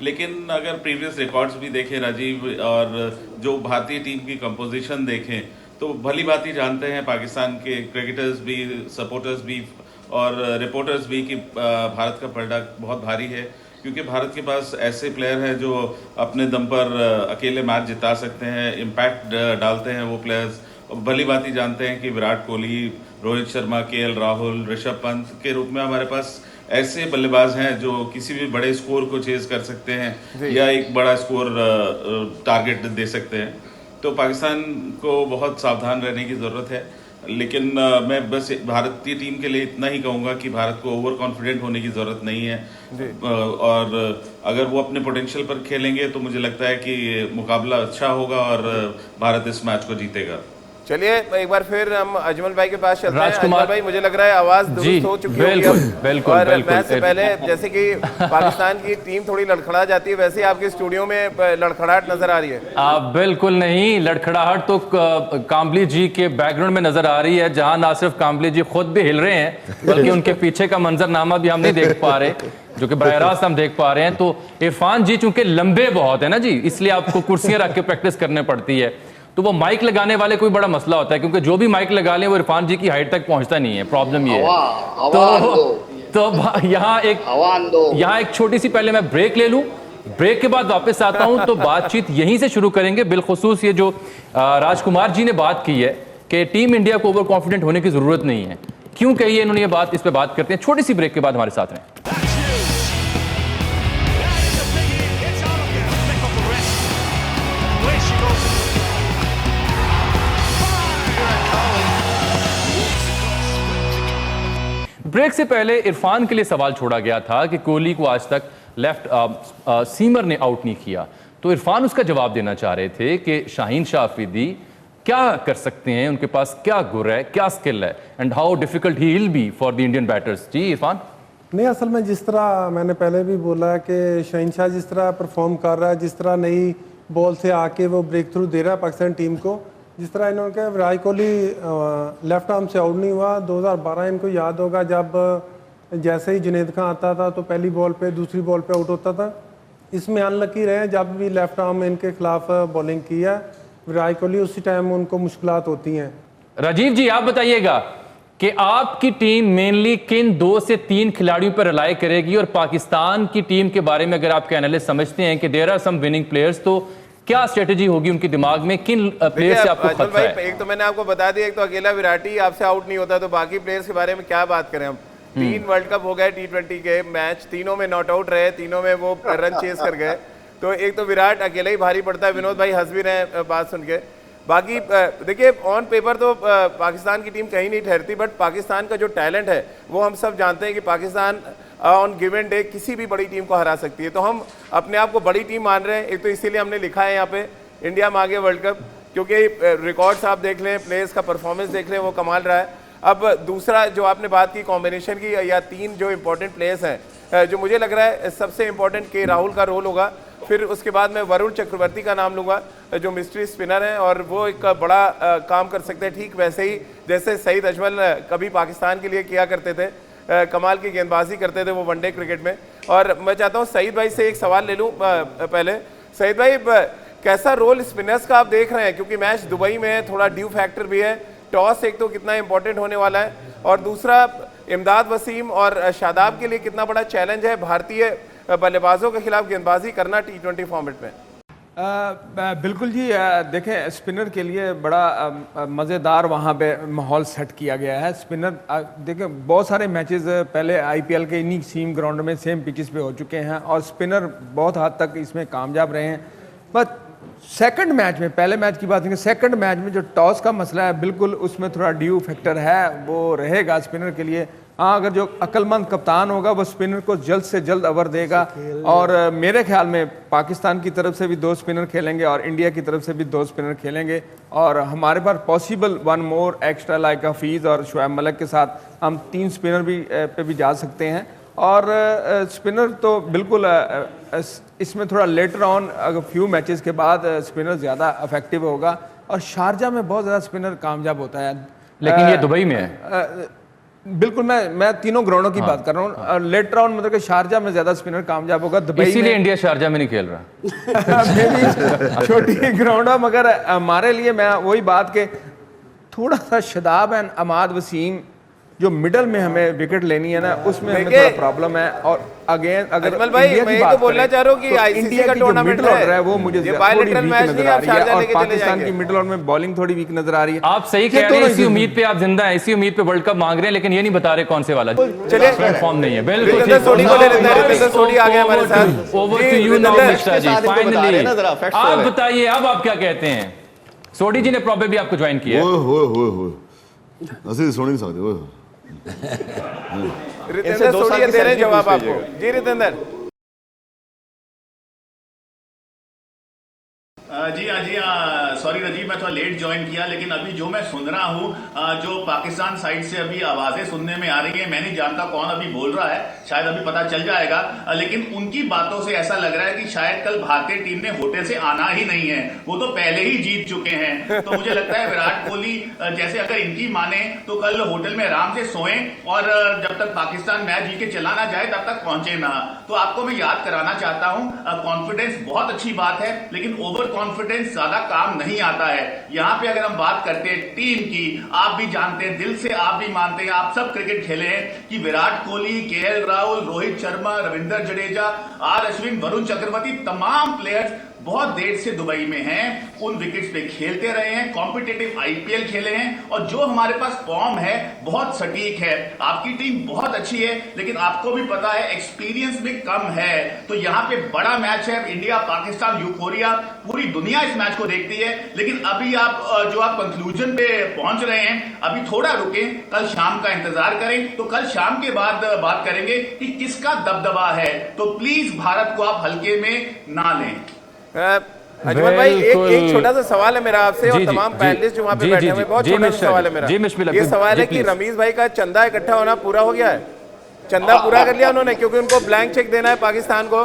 लेकिन अगर प्रीवियस रिकॉर्ड्स भी देखें राजीव, और जो भारतीय टीम की कंपोजिशन देखें, तो भली बात ही जानते हैं पाकिस्तान के क्रिकेटर्स भी, सपोर्टर्स भी और रिपोर्टर्स भी कि भारत का प्रोडक्ट बहुत भारी है। क्योंकि भारत के पास ऐसे प्लेयर हैं जो अपने दम पर अकेले मैच जिता सकते हैं, इम्पैक्ट डालते हैं वो प्लेयर्स। भली बात ही जानते हैं कि विराट कोहली, रोहित शर्मा, केएल राहुल, ऋषभ पंत के रूप में हमारे पास ऐसे बल्लेबाज हैं जो किसी भी बड़े स्कोर को चेज कर सकते हैं या एक बड़ा स्कोर टारगेट दे सकते हैं। तो पाकिस्तान को बहुत सावधान रहने की ज़रूरत है। लेकिन मैं बस भारतीय टीम के लिए इतना ही कहूँगा कि भारत को ओवर कॉन्फिडेंट होने की ज़रूरत नहीं है और अगर वो अपने पोटेंशियल पर खेलेंगे तो मुझे लगता है कि मुकाबला अच्छा होगा और भारत इस मैच को जीतेगा। चलिए एक बार फिर हम अजमल भाई के पास चलते हैं। राजकुमार अजमल भाई, मुझे लग रहा है आवाज दुरुस्त हो चुकी होगी अब। बिल्कुल और बिल्कुल मैच से पहले जैसे कि पाकिस्तान की टीम थोड़ी लड़खड़ा जाती है, वैसे ही आपके स्टूडियो में लड़खड़ाहट नजर आ रही है। बिल्कुल नहीं, लड़खड़ाहट तो काम्बली जी के बैकग्राउंड में नजर आ रही है, जहां ना सिर्फ काम्बली जी खुद भी हिल रहे हैं बल्कि उनके पीछे का मंजरनामा भी हम नहीं देख पा रहे, जो कि बराह रास्त हम देख पा रहे हैं। तो इरफान जी चूंकि लंबे बहुत है ना जी, इसलिए आपको कुर्सियां रख के प्रैक्टिस करने पड़ती है। तो वो माइक लगाने वाले कोई बड़ा मसला होता है, क्योंकि जो भी माइक लगा ले वो इरफान जी की हाइट तक पहुंचता नहीं है। प्रॉब्लम ये है। तो यहाँ एक छोटी सी पहले मैं ब्रेक ले लूं, ब्रेक के बाद वापस आता हूं तो बातचीत यहीं से शुरू करेंगे। बिलखुसूस ये जो राजकुमार जी ने बात की है कि टीम इंडिया को ओवर कॉन्फिडेंट होने की जरूरत नहीं है, क्यों कही है इन्होंने ये बात, इस पर बात करते हैं छोटी सी ब्रेक के बाद। हमारे साथ रहें। ब्रेक से पहले इरफान के लिए सवाल छोड़ा गया था कि कोहली को आज तक लेफ्ट सीमर ने आउट नहीं किया, तो इरफान उसका जवाब देना चाह रहे थे कि शाहीन शाह अफरीदी क्या कर सकते हैं, उनके पास क्या गुर है, क्या स्किल है, and how difficult he will be for the Indian batters. जी इरफान। नहीं, असल में जिस तरह मैंने पहले भी बोला कि शाहीन शाह जिस तरह परफॉर्म कर रहा है, जिस तरह नई बॉल से आके वो ब्रेक थ्रू दे रहा है पाकिस्तान टीम को, जिस तरह इन्होंने कहा विराट कोहली लेफ्ट आर्म से आउट नहीं हुआ। 2012 इनको याद होगा जब जैसे ही जुनैद खान आता था तो पहली बॉल पे दूसरी बॉल पे आउट होता था। इसमें अनलकी रहे जब भी लेफ्ट आर्म इनके खिलाफ बॉलिंग की है विराट कोहली, उसी टाइम उनको मुश्किलात होती हैं। राजीव जी आप बताइएगा कि आपकी टीम मेनली किन 2 से 3 खिलाड़ियों पर रिलाई करेगी, और पाकिस्तान की टीम के बारे में अगर आपके एनालिस्ट समझते हैं कि there are some winning players, तो क्या स्ट्रेटजी होगी उनके दिमाग में, किन प्लेयर से आपको खतरा है? एक तो मैंने आपको बता दिया, एक तो अकेला विराट ही आपसे आउट नहीं होता, तो बाकी प्लेयर्स के बारे में क्या बात करें हम। 3 वर्ल्ड कप हो गए T20 के मैच, तीनों में नॉट आउट रहे, तीनों में वो रन चेस कर गए। तो एक तो विराट अकेला ही भारी पड़ता है। विनोद भाई हंस भी रहे हैं बात सुन के। बाकी देखिए ऑन पेपर तो पाकिस्तान की टीम कहीं नहीं ठहरती, बट पाकिस्तान का जो टैलेंट है वो हम सब जानते हैं कि पाकिस्तान ऑन गिवन डे किसी भी बड़ी टीम को हरा सकती है। तो हम अपने आप को बड़ी टीम मान रहे हैं। एक तो इसीलिए हमने लिखा है यहाँ पे इंडिया मांगे वर्ल्ड कप, क्योंकि रिकॉर्ड्स आप देख लें, प्लेयर्स का परफॉर्मेंस देख लें, वो कमाल रहा है। अब दूसरा जो आपने बात की कॉम्बिनेशन की, या 3 जो इंपॉर्टेंट प्लेयर्स हैं, जो मुझे लग रहा है सबसे इंपॉर्टेंट के राहुल का रोल होगा। फिर उसके बाद मैं वरुण चक्रवर्ती का नाम लूँगा, जो मिस्ट्री स्पिनर हैं और वो एक बड़ा काम कर सकते हैं, ठीक वैसे ही जैसे सईद अजमल कभी पाकिस्तान के लिए किया करते थे। कमाल की गेंदबाजी करते थे वो वनडे क्रिकेट में। और मैं चाहता हूँ सईद भाई से एक सवाल ले लूँ पहले। सईद भाई, कैसा रोल स्पिनर्स का आप देख रहे हैं, क्योंकि मैच दुबई में है, थोड़ा ड्यू फैक्टर भी है। टॉस एक तो कितना इंपॉर्टेंट होने वाला है, और दूसरा इमदाद वसीम और शादाब के लिए कितना बड़ा चैलेंज है भारतीय बल्लेबाजों के खिलाफ गेंदबाजी करना T20 फॉर्मेट में। बिल्कुल जी, देखें स्पिनर के लिए बड़ा मज़ेदार वहाँ पे माहौल सेट किया गया है। स्पिनर देखें बहुत सारे मैचेस पहले IPL के इन्हीं सेम ग्राउंड में सेम पिचेस पे हो चुके हैं और स्पिनर बहुत हद तक इसमें कामयाब रहे हैं। बट सेकंड मैच में, पहले मैच की बात नहीं, सेकंड मैच में जो टॉस का मसला है बिल्कुल उसमें थोड़ा ड्यू फैक्टर है, वो रहेगा स्पिनर के लिए। हाँ, अगर जो अक्लमंद कप्तान होगा वो स्पिनर को जल्द से जल्द ओवर देगा। और मेरे ख्याल में पाकिस्तान की तरफ से भी 2 स्पिनर खेलेंगे और इंडिया की तरफ से भी 2 स्पिनर खेलेंगे, और हमारे पास possible 1 more extra like Hafeez और शुएब मलिक के साथ हम 3 स्पिनर भी पे भी जा सकते हैं। और स्पिनर तो बिल्कुल इसमें थोड़ा लेटर ऑन अगर फ्यू मैचेस के बाद स्पिनर ज़्यादा इफेक्टिव होगा, और शारजा में बहुत ज़्यादा स्पिनर कामयाब होता है। लेकिन ये दुबई में है। बिल्कुल, मैं तीनों ग्राउंडों की बात कर रहा हूँ। लेटर ऑन मतलब कि शारजा में ज़्यादा स्पिनर कामयाब होगा, दुबई में। इसीलिए इंडिया शारजा में नहीं खेल रहा। छोटी ग्राउंड है, मगर हमारे लिए मैं वही बात के थोड़ा सा शादाब एंड अमाद वसीम जो मिडल में हमें विकेट लेनी है ना, उसमें हमें देखिए, थोड़ा प्रॉब्लम है। और अगेन अगर अजमल भाई, इंडिया की मैं ये बात तो बोलना करें, चाह रहा हूँ कि तो आईसीसी इंडिया का की जो टूर्नामेंट मिडल ऑर्डर है वो मुझे ये थोड़ी बायलैटरल वीक मैच नजर नहीं, आ आप रही है, शारजा और लेके चले पाकिस्तान की जाएंगे। मिडल ऑर्डर में बॉलिंग थोड़ी वीक नजर आ रही है। आप सही ये कह रहे हैं, दोनों इसी उम्मीद पे आप जिंदा हैं, इसी उम्मीद पे वर्ल्ड कप मांग रहे हैं, लेकिन ये नहीं बता रहे कौन से वाला चलिए, फॉर्म नहीं है। बिल्कुल रितेंद्र सोडी को ले लेते हैं। रितेंद्र सोडी आ गए हमारे साथ। ओवर जी, to you now Ritendra, Mishra ji, finally आप बताइए अब आप क्या कहते हैं। सोडी जी ने प्रॉब्लम भी आपको ज्वाइन किया है। ओए ਅਸੀਂ ਸੁਣ ਨਹੀਂ ਸਕਦੇ ਓਏ रितेंद्र सोडी दे रहे हैं जवाब आपको। जी रितेंद्र। जी हाँ, सॉरी राजीव, मैं थोड़ा लेट ज्वाइन किया, लेकिन अभी जो मैं सुन रहा हूँ, जो पाकिस्तान साइड से अभी आवाजें सुनने में आ रही है, मैं नहीं जानता कौन अभी बोल रहा है, शायद अभी पता चल जाएगा, लेकिन उनकी बातों से ऐसा लग रहा है कि शायद कल भारतीय टीम ने होटल से आना ही नहीं है, वो तो पहले ही जीत चुके हैं। तो मुझे लगता है विराट कोहली जैसे अगर इनकी माने तो कल होटल में आराम से सोएं और जब तक पाकिस्तान मैच जीत के चला ना जाए तब तक पहुंचे ना। तो आपको मैं याद कराना चाहता हूं, कॉन्फिडेंस बहुत अच्छी बात है, लेकिन ओवर कॉन्फिडेंस ज्यादा काम नहीं आता है। यहाँ पे अगर हम बात करते हैं टीम की, आप भी जानते हैं, दिल से आप भी मानते हैं, आप सब क्रिकेट खेले हैं कि विराट कोहली, केएल राहुल, रोहित शर्मा, रविंद्र जडेजा, आर अश्विन, वरुण चक्रवर्ती, तमाम प्लेयर्स बहुत देर से दुबई में हैं, उन विकेट्स पे खेलते रहे हैं, कॉम्पिटिटिव आईपीएल खेले हैं, और जो हमारे पास फॉर्म है बहुत सटीक है। आपकी टीम बहुत अच्छी है, लेकिन आपको भी पता है एक्सपीरियंस में कम है। तो यहाँ पे बड़ा मैच है, इंडिया पाकिस्तान यूफोरिया, पूरी दुनिया इस मैच को देखती है। लेकिन अभी आप कंक्लूजन पे पहुंच रहे हैं, अभी थोड़ा रुकें, कल शाम का इंतजार करें, तो कल शाम के बाद बात करेंगे कि किसका दबदबा है। तो प्लीज भारत को आप हल्के में ना लें। अजमल भाई, एक छोटा सा सवाल है मेरा आपसे, और तमाम पैनलिस्ट जो वहां पे बैठे हुए, बहुत छोटा सा सवाल है मेरा। ये सवाल है कि रमीज भाई का चंदा इकट्ठा होना पूरा हो गया है? चंदा पूरा कर लिया उन्होंने, क्योंकि उनको ब्लैंक चेक देना है पाकिस्तान को।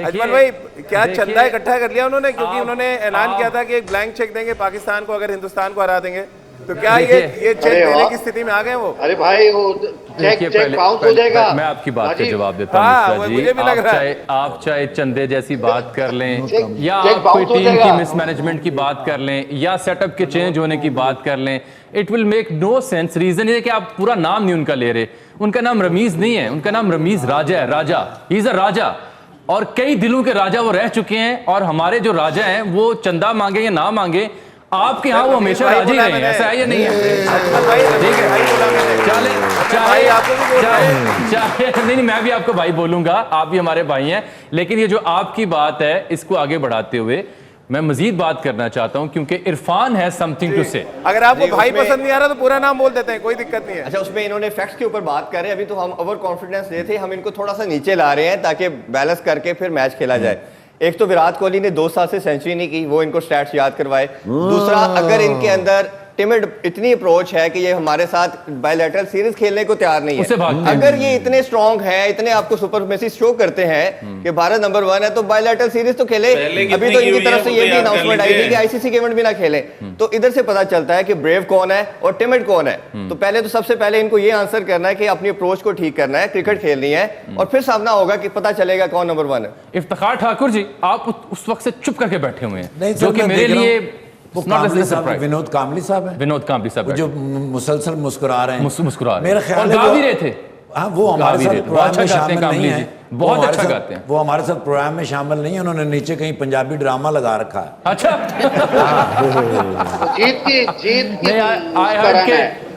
अजमल भाई, क्या चंदा इकट्ठा कर लिया उन्होंने? क्योंकि उन्होंने ऐलान किया था कि एक ब्लैंक चेक देंगे पाकिस्तान को अगर हिंदुस्तान को हरा देंगे। तो क्या ये चेक देने की स्थिति में आ गए वो? अरे भाई, वो चेक बाउंस हो जाएगा। मैं आपकी बात का जवाब देता हूं मिश्रा जी। मुझे भी लग रहा है आप चाहे चंदे जैसी बात कर लें, या आप कोई टीम की मिसमैनेजमेंट की बात कर लें, या सेटअप के चेंज होने की बात कर लें, it will make no sense. Reason ये है कि आप पूरा नाम नहीं उनका ले रहे। उनका नाम रमीज नहीं है, उनका नाम रमीज राजा है। राजा, ही इज अ राजा, और कई दिलों के राजा वो रह चुके हैं। और हमारे जो राजा हैं वो चंदा मांगे या ना मांगे, आपके यहाँ वो हमेशा राजी रहे हैं, ऐसा है या नहीं है? ठीक है, चाहे नहीं, मैं भी आपको भाई बोलूंगा, आप भी हमारे भाई हैं। लेकिन ये जो आपकी बात है, इसको आगे बढ़ाते हुए मैं मजीद बात करना चाहता हूं, क्योंकि इरफान है समथिंग टू से। अगर आपको भाई पसंद नहीं आ रहा तो पूरा नाम बोल देते हैं, कोई दिक्कत नहीं है। अच्छा, उसमें इन्होंने फैक्ट्स के ऊपर बात कर रहे हैं। अभी तो हम ओवर कॉन्फिडेंस दे थे, हम इनको थोड़ा सा नीचे ला रहे हैं ताकि बैलेंस करके फिर मैच खेला जाए। एक तो विराट कोहली ने 2 साल से सेंचुरी नहीं की, वो इनको स्टैट्स याद करवाए। दूसरा, अगर इनके अंदर टिमिड इतनी अप्रोच है कि ये हमारे साथ बायलैटरल सीरीज खेलने को तैयार नहीं है, अगर ये इतने स्ट्रांग है, इतने आपको सुपरमेसी शो करते हैं कि भारत नंबर 1 है, तो बायलैटरल सीरीज तो खेले। अभी तो इनकी तरफ से ये भी अनाउंसमेंट आई थी कि आईसीसी गेम भी ना खेले। तो इधर से पता चलता है कि ब्रेव कौन है और टिमिड कौन है। तो पहले तो सबसे पहले इनको ये आंसर करना है कि अपनी अप्रोच को ठीक करना है, क्रिकेट खेलनी है, और फिर सामना होगा कि पता चलेगा कौन नंबर 1 है। इफ्तिखार ठाकुर जी, आप उस वक्त से चुप करके बैठे हुए हैं, जो कि मेरे लिए विनोद कामली साहब है। विनोद कामली साहब जो मुसलसल मुस्कुरा रहे हैं, मुस्कुरा रहे हैं, मेरा ख्याल गा भी रहे थे। हाँ, वो हमारे साथ प्रोग्राम में शामिल नहीं है। बहुत अच्छा गाते हैं। वो हमारे साथ प्रोग्राम में शामिल नहीं है, उन्होंने नीचे कहीं पंजाबी ड्रामा लगा रखा है। अच्छा,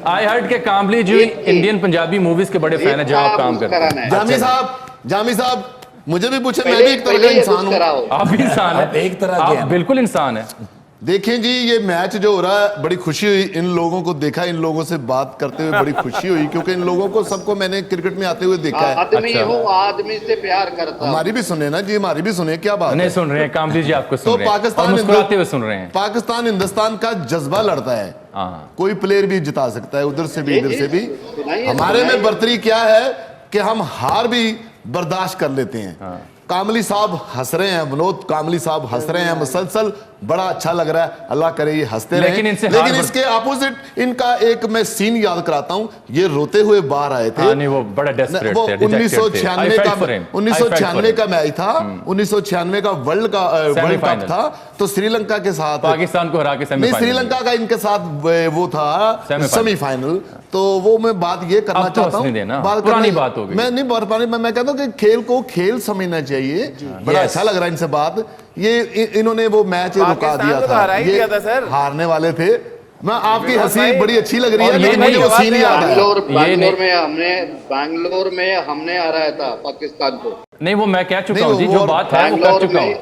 आई हर्ड के कामली जी इंडियन पंजाबी मूवीज के बड़े फैन है, जहां आप काम करते हैं। जामी साहब, मुझे भी पूछे, मैं भी एक तरह का इंसान हूँ। आप भी इंसान है, एक तरह के आप बिल्कुल इंसान है। देखें जी, ये मैच जो हो रहा है, बड़ी खुशी हुई इन लोगों को देखा, इन लोगों से बात करते हुए बड़ी खुशी हुई, क्योंकि इन लोगों को सबको मैंने क्रिकेट में आते हुए देखा है। आदमी से प्यार करता। हमारी भी सुने ना जी, हमारी भी सुने, क्या बात नहीं सुन रहे हैं कामली जी, आपको सुन तो रहे हैं, पाकिस्तान मुस्कुराते हुए सुन रहे हैं। पाकिस्तान हिंदुस्तान का जज्बा लड़ता है, कोई प्लेयर भी जिता सकता है, उधर से भी इधर से भी। हमारे में बर्तरी क्या है कि हम हार भी बर्दाश्त कर लेते हैं। कामली साहब हंस रहे हैं, विनोद कामली साहब हंस रहे हैं मुसलसल, बड़ा अच्छा लग रहा है, अल्लाह करे ये हंसते रहे। लेकिन इसके अपोजिट इनका एक मैं सीन याद कराता हूँ, ये रोते हुए बाहर आए थे। नहीं, वो बड़ा डेस्परेट वो थे, 1996 का मैच था, 1996 का वर्ल्ड कप था, तो श्रीलंका के साथ पाकिस्तान को हरा के नहीं, श्रीलंका का इनके साथ वो था सेमीफाइनल। तो वो मैं बात ये करना अब तो चाहता हंसने देना, हूँ, पुरानी बात हो गई। मैं नहीं पुरानी, मैं कहता हूँ कि खेल को खेल समझना चाहिए। बड़ा अच्छा लग रहा है इनसे बात। ये इन्होंने वो मैच रुका दिया था, ये हारने वाले थे। मैं आपकी हंसी बड़ी अच्छी लग रही है, लेकिन मुझे वो सीन याद है। बैंगलोर में हमने हराया था पाकिस्तान को। नहीं, वो मैं कह चुका हूँ जी, जो बात है वो कर चुका हूँ।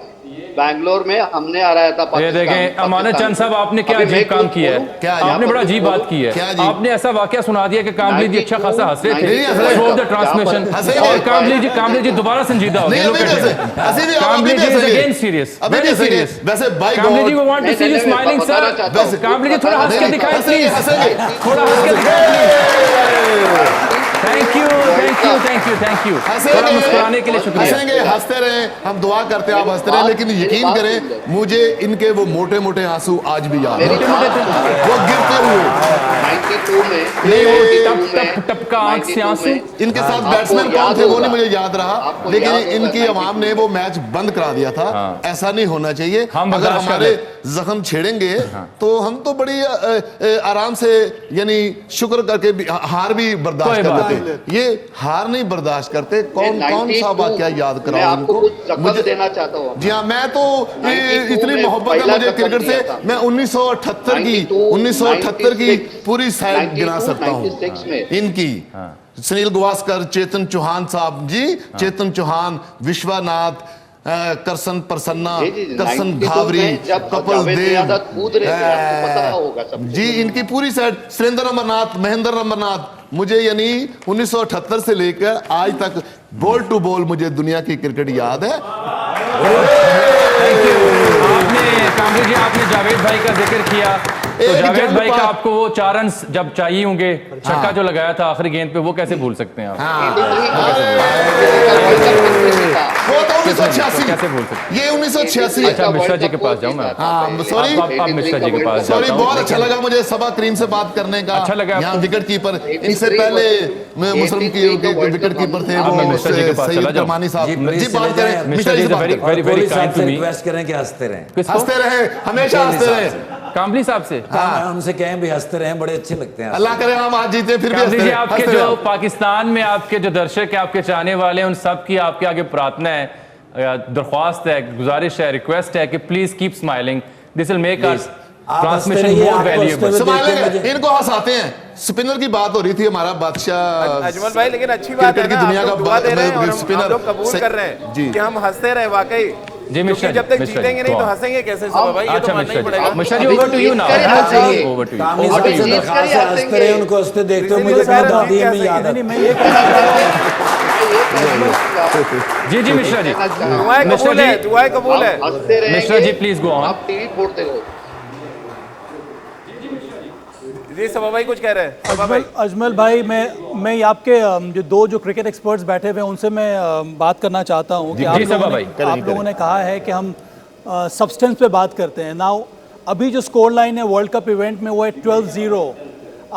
बैंगलोर में हमने हराया था पाकिस्तान। ये देखें अमानत चंद साहब, आपने क्या अजीब काम किया है, आपने बड़ा अजीब बात की है। आपने ऐसा वाकया सुना दिया कि कामली जी अच्छा खासा हंस रहे थे थ्रू द ट्रांसमिशन, और कामली जी दोबारा संजीदा हो गए। Kamli ji is again serious, very serious. वैसे by God, Kamli ji we want to see you smiling sir. Kamli ji थोड़ा हंस के दिखाएं प्लीज, थोड़ा हंस के दिखाएं। Thank you, thank you, thank you, thank you. थोड़ा मुस्कुराने के लिए शुक्रिया। हंसेंगे, हंसते रहे, हम दुआ करते हैं आप हंसते रहे, लेकिन यकीन करें मुझे इनके वो मोटे मोटे आंसू आज भी याद है। वो गिरते हुए 92 में, नहीं वो टप का आंख से आंसू। इनके साथ बैट्समैन कौन थे वो नहीं मुझे याद रहा, लेकिन इनकी अवाम ने वो मैच बंद करा दिया था। ऐसा नहीं होना चाहिए। अगर हमारे जख्म छेड़ेंगे तो हम तो बड़ी आराम से यानी शुक्र करके हार भी बर्दाश्त कर लेते। ये हार नहीं बर्दाश्त करते। कौन सा वाकया याद कराओ इनको, मुझे देना चाहता हूँ। जी हाँ, मैं तो इतनी मोहब्बत है मुझे क्रिकेट से, मैं 1978 की पूरी साइड गिना सकता हूँ इनकी। सुनील गावस्कर, चेतन चौहान साहब जी, चेतन चौहान, विश्वनाथ, करसन प्रसन्ना, करसन भावरी, कपिल देव जी, इनकी पूरी साइड, सुरेंद्र अमरनाथ, महेंद्र अमरनाथ। मुझे यानी 1978 से लेकर आज तक बॉल टू बॉल मुझे दुनिया की क्रिकेट याद है। कामली जी आपने जावेद भाई का जिक्र किया, तो जावेद भाई का आपको वो 4 रन जब चाहिए होंगे, छक्का जो लगाया था आखिरी गेंद पे, वो कैसे भूल सकते हैं आप? वो तो 1986, कैसे भूल सकते? ये 1986। अच्छा, मिश्रा जी के पास जाऊं मैं? सॉरी, आप मिश्रा जी के पास। सॉरी, बहुत अच्छा लगा मुझे सबा करीम से बात करने का। अच्छा लगा यहाँ विकेट कीपर, इनसे पहले मुस्लिम की विकेट कीपर थे वो सईद करमानी साहब जी। बात करें मिश्रा जी से, very very kind to me. Request करें कि हंसते रहें, हंसते रहे, हमेशा हंसते रहे। कामली साहब से उनसे कहें भी हंसते रहें, बड़े अच्छे लगते हैं। अल्लाह करे हम आज जीते फिर भी हंसते रहे। रहे। आपके जो पाकिस्तान में आपके जो दर्शक है, आपके चाहने वाले हैं, उन सब की आपके आगे प्रार्थना है, दरख्वास्त है, गुजारिश है, रिक्वेस्ट है कि please keep smiling, this will make us transmission more valuable. Smiling, इनको हंसाते हैं। स्पिनर की बात हो रही थी, हमारा बादशाह अजमल भाई, लेकिन अच्छी बात है ना, दुनिया का दुआ दे रहे हैं और स्पिनर हम लोग कबूल कर रहे हैं कि हम हंसते रहे वाकई। जी मिश्रा जी, जब तक जीतेंगे नहीं तो हंसेंगे कैसे सब भाई? ये तो मानना ही पड़ेगा। Mishra ji, over to you now, over to you. हंसते रहे, उनको हंसते देखते हो, मुझे कहा दादी में याद है। मैं ये जी जी मिश्रा जी, दुआएं कबूल है, दुआएं कबूल है। Mishra ji please go on. आप टीवी फोड़ते रहो। जी सबा भाई कुछ कह रहे हैं। अजमल भाई, मैं आपके जो दो क्रिकेट एक्सपर्ट्स बैठे हुए हैं उनसे मैं बात करना चाहता हूँ कि आप लोगों ने कहा है कि हम सब्सटेंस पे बात करते हैं। नाउ अभी जो स्कोर लाइन है वर्ल्ड कप इवेंट में वो है 12-0।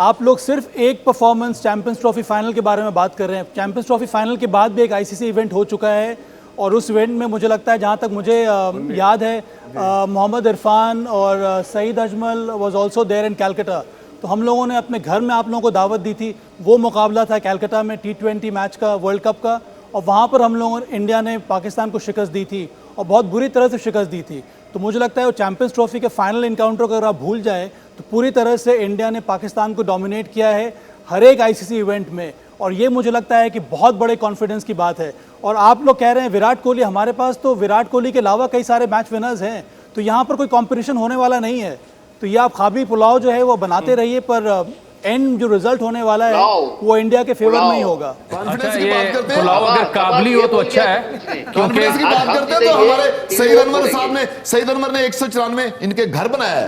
आप लोग सिर्फ एक परफॉर्मेंस चैंपियंस ट्रॉफी फाइनल के बारे में बात कर रहे हैं। चैंपियंस ट्रॉफी फाइनल के बाद भी एक आईसीसी इवेंट हो चुका है, और उस इवेंट में मुझे लगता है, जहाँ तक मुझे याद है, मोहम्मद इरफान और Saeed Ajmal was also there in Calcutta. तो हम लोगों ने अपने घर में आप लोगों को दावत दी थी। वो मुकाबला था कैलकाटा में T20 मैच का, वर्ल्ड कप का, और वहाँ पर हम लोगों ने, इंडिया ने पाकिस्तान को शिकस्त दी थी और बहुत बुरी तरह से शिकस्त दी थी। तो मुझे लगता है वो चैंपियंस ट्रॉफी के फाइनल इनकाउंटर को अगर आप भूल जाए तो पूरी तरह से इंडिया ने पाकिस्तान को डोमिनेट किया है हर एक आईसीसी इवेंट में, और ये मुझे लगता है कि बहुत बड़े कॉन्फिडेंस की बात है। और आप लोग कह रहे हैं विराट कोहली, हमारे पास तो विराट कोहली के अलावा कई सारे मैच विनर्स हैं, तो यहाँ पर कोई कॉम्पिटिशन होने वाला नहीं है। तो ये आप खाबी पुलाव जो है वो बनाते रहिए, पर एंड जो रिजल्ट होने वाला है वो इंडिया के फेवर में ही होगा। कॉन्फिडेंस की बात करते हैं, पुलाव अगर काबली हो तो अच्छा है। कॉन्फिडेंस की बात करते हैं तो हमारे सईद अनवर साहब ने, सईद अनवर ने 194 इनके घर बनाया है,